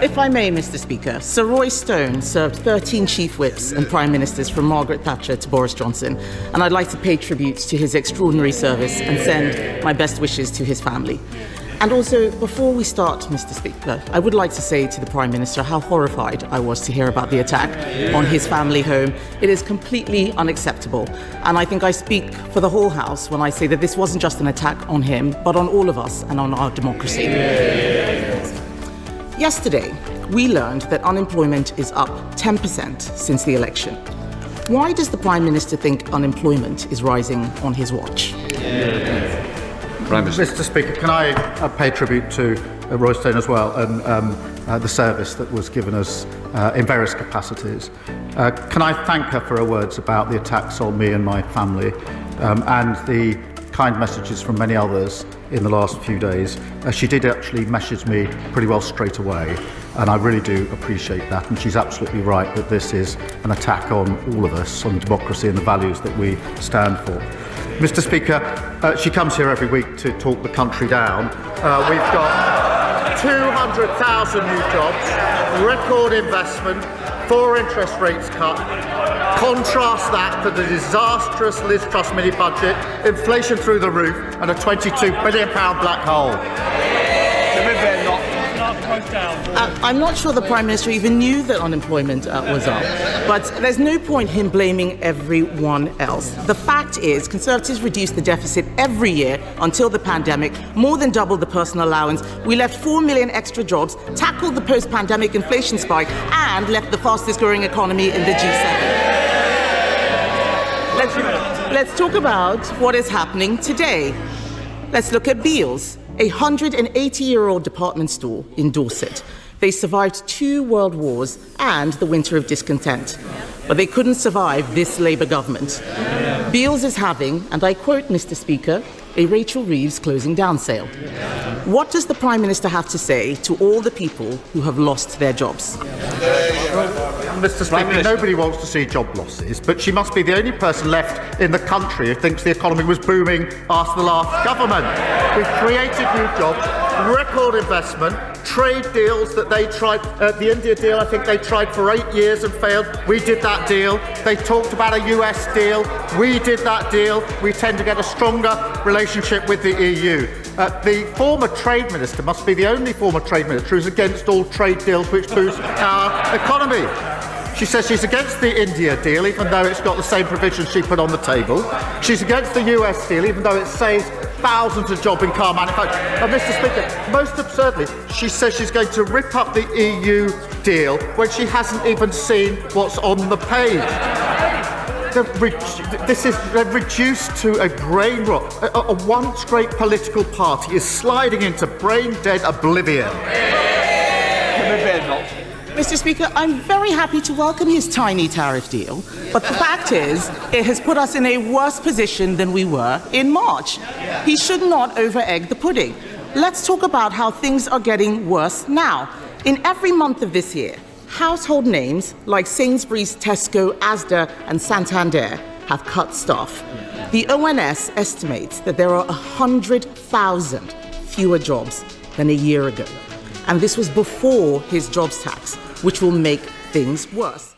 If I may, Mr. Speaker, Sir Roy Stone served 13 chief whips and prime ministers from Margaret Thatcher to Boris Johnson, and I'd like to pay tribute to his extraordinary service and send my best wishes to his family. And also, before we start, Mr. Speaker, I would like to say to the Prime Minister how horrified I was to hear about the attack on his family home. It is completely unacceptable, and I think I speak for the whole House when I say that this wasn't just an attack on him, but on all of us and on our democracy. Yesterday, we learned that unemployment is up 10% since the election. Why does the Prime Minister think unemployment is rising on his watch? Mr. Speaker, can I pay tribute to Roy Stone as well and the service that was given us in various capacities. Can I thank her for her words about the attacks on me and my family and the kind messages from many others in the last few days. She did actually message me pretty well straight away, and I really do appreciate that, and she's absolutely right that this is an attack on all of us, on democracy and the values that we stand for. Mr. Speaker, she comes here every week to talk the country down. We've got 200,000 new jobs, record investment, 4 interest rates cut. Contrast that to the disastrous Liz Truss mini-budget, inflation through the roof, and a £22 billion black hole. I'm not sure the Prime Minister even knew that unemployment was up, but there's no point him blaming everyone else. The fact is, Conservatives reduced the deficit every year until the pandemic, more than doubled the personal allowance. We left 4 million extra jobs, tackled the post-pandemic inflation spike, and left the fastest-growing economy in the G7. Let's talk about what is happening today. Let's look at Beales, a 180-year-old department store in Dorset. They survived 2 world wars and the winter of discontent, but they couldn't survive this Labour government. Beales is having, and I quote, Mr. Speaker, a Rachel Reeves closing down sale. What does the Prime Minister have to say to all the people who have lost their jobs? Mr. Speaker, nobody wants to see job losses, but she must be the only person left in the country who thinks the economy was booming after the last government. We've created new jobs, record investment, trade deals that they tried, the India deal I think they tried for 8 years and failed. We did that deal. They talked about a US deal. We did that deal. We tend to get a stronger relationship with the EU. The former trade minister must be the only former trade minister who's against all trade deals which boost our economy. She says she's against the India deal, even though it's got the same provisions she put on the table. She's against the US deal, even though it saves thousands of jobs in car manufacturing. And Mr. Speaker, most absurdly, she says she's going to rip up the EU deal when she hasn't even seen what's on the page. They're reduced to a brain rot. A once great political party is sliding into brain-dead oblivion. Mr. Speaker, I'm very happy to welcome his tiny tariff deal, but the fact is, it has put us in a worse position than we were in March. He should not over-egg the pudding. Let's talk about how things are getting worse now. In every month of this year, household names like Sainsbury's, Tesco, Asda, and Santander have cut staff. The ONS estimates that there are 100,000 fewer jobs than a year ago. And this was before his jobs tax, which will make things worse.